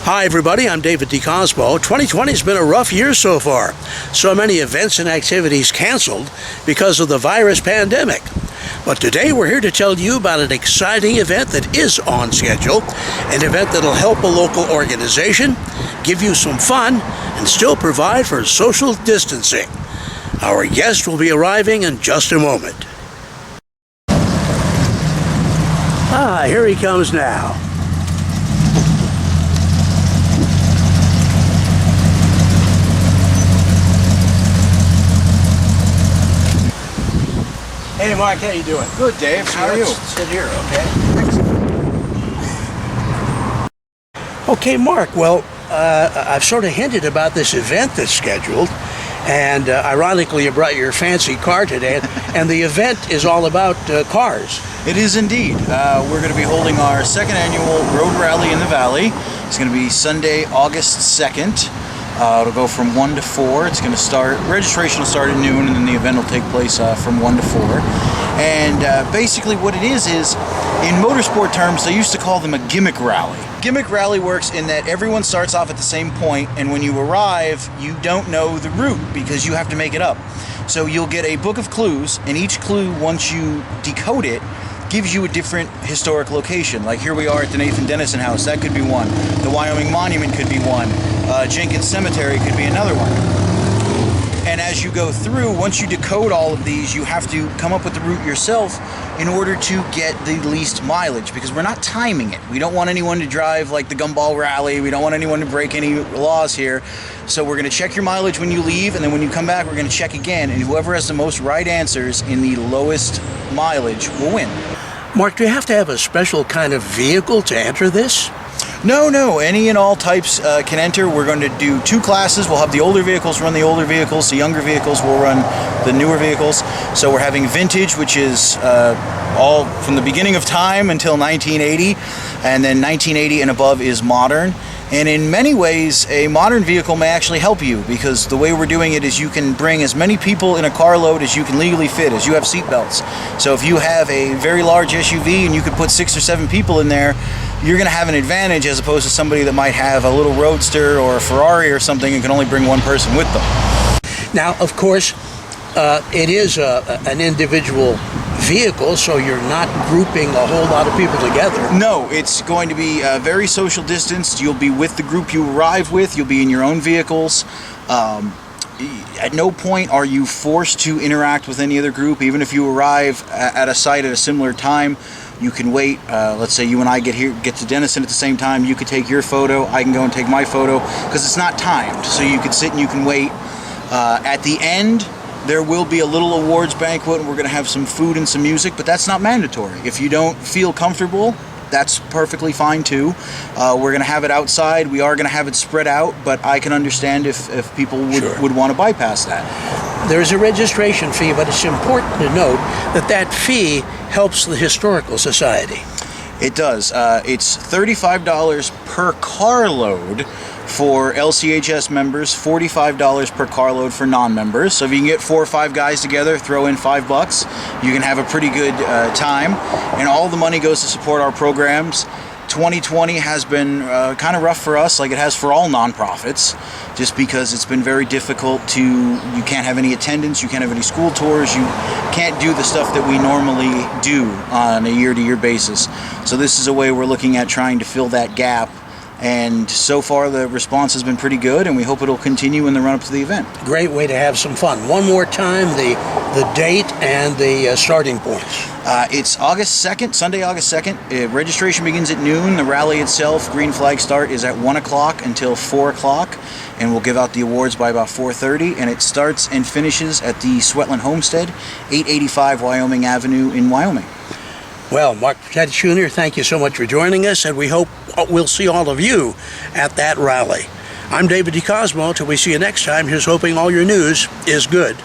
Hi everybody, I'm David DeCosmo. 2020 has been a rough year so far. So many events and activities canceled because of the virus pandemic. But today we're here to tell you about an exciting event that is on schedule, an event that'll help a local organization, give you some fun, and still provide for social distancing. Our guest will be arriving in just a moment. Here he comes now. Hey Mark, how you doing? Good, Dave. How are you? Sit here, okay? Okay, Mark, well, I've sort of hinted about this event that's scheduled, and ironically you brought your fancy car today, and the event is all about cars. It is indeed. We're going to be holding our second annual road rally in the Valley. It's going to be Sunday, August 2nd. It'll go from 1 to 4. It's going to start, registration will start at noon, and then the event will take place from 1 to 4. And basically what it is in motorsport terms, they used to call them a gimmick rally. Gimmick rally works in that everyone starts off at the same point, and when you arrive, you don't know the route because you have to make it up. So you'll get a book of clues, and each clue, once you decode it, gives you a different historic location. Like here we are at the Nathan Dennison House, that could be one. The Wyoming Monument could be one. Jenkins Cemetery could be another one. And as you go through, once you decode all of these, you have to come up with the route yourself in order to get the least mileage, because we're not timing it. We don't want anyone to drive like the Gumball Rally. We don't want anyone to break any laws here. So we're going to check your mileage when you leave, and then when you come back, we're going to check again, and whoever has the most right answers in the lowest mileage will win. Mark, do you have to have a special kind of vehicle to enter this? No, any and all types can enter. We're going to do 2 classes. We'll have the older vehicles run the older vehicles, the younger vehicles will run the newer vehicles. So we're having vintage, which is all from the beginning of time until 1980, and then 1980 and above is modern. And in many ways, a modern vehicle may actually help you, because the way we're doing it is you can bring as many people in a carload as you can legally fit, as you have seat belts. So if you have a very large SUV and you could put 6 or 7 people in there, you're going to have an advantage as opposed to somebody that might have a little Roadster or a Ferrari or something and can only bring one person with them. Now, of course, it is an individual vehicle, so you're not grouping a whole lot of people together. No, it's going to be very social distanced. You'll be with the group you arrive with. You'll be in your own vehicles. At no point are you forced to interact with any other group. Even if you arrive at a site at a similar time, you can wait. Let's say you and I get to Denison at the same time. You could take your photo. I can go and take my photo, because it's not timed. So you can sit and you can wait. At the end, there will be a little awards banquet, and we're going to have some food and some music, but that's not mandatory. If you don't feel comfortable, that's perfectly fine too. We're going to have it outside. We are going to have it spread out, but I can understand if people would want to bypass that. There's a registration fee, but it's important to note that fee helps the Historical Society. It does. It's $35 per carload for LCHS members, $45 per carload for non-members. So if you can get 4 or 5 guys together, throw in $5, you can have a pretty good time. And all the money goes to support our programs. 2020 has been kind of rough for us, like it has for all nonprofits, just because it's been very difficult you can't have any attendance, you can't have any school tours, you can't do the stuff that we normally do on a year-to-year basis. So this is a way we're looking at trying to fill that gap. And so far the response has been pretty good, and we hope it'll continue in the run-up to the event. Great way to have some fun. One more time, the date and the starting points. It's August 2nd, Sunday, August 2nd. Registration begins at noon. The rally itself, green flag start, is at 1 o'clock until 4 o'clock. And we'll give out the awards by about 4:30. And it starts and finishes at the Sweatland Homestead, 885 Wyoming Avenue in Wyoming. Well, Mark Jr., thank you so much for joining us, and we hope we'll see all of you at that rally. I'm David DeCosmo. Till we see you next time, here's hoping all your news is good.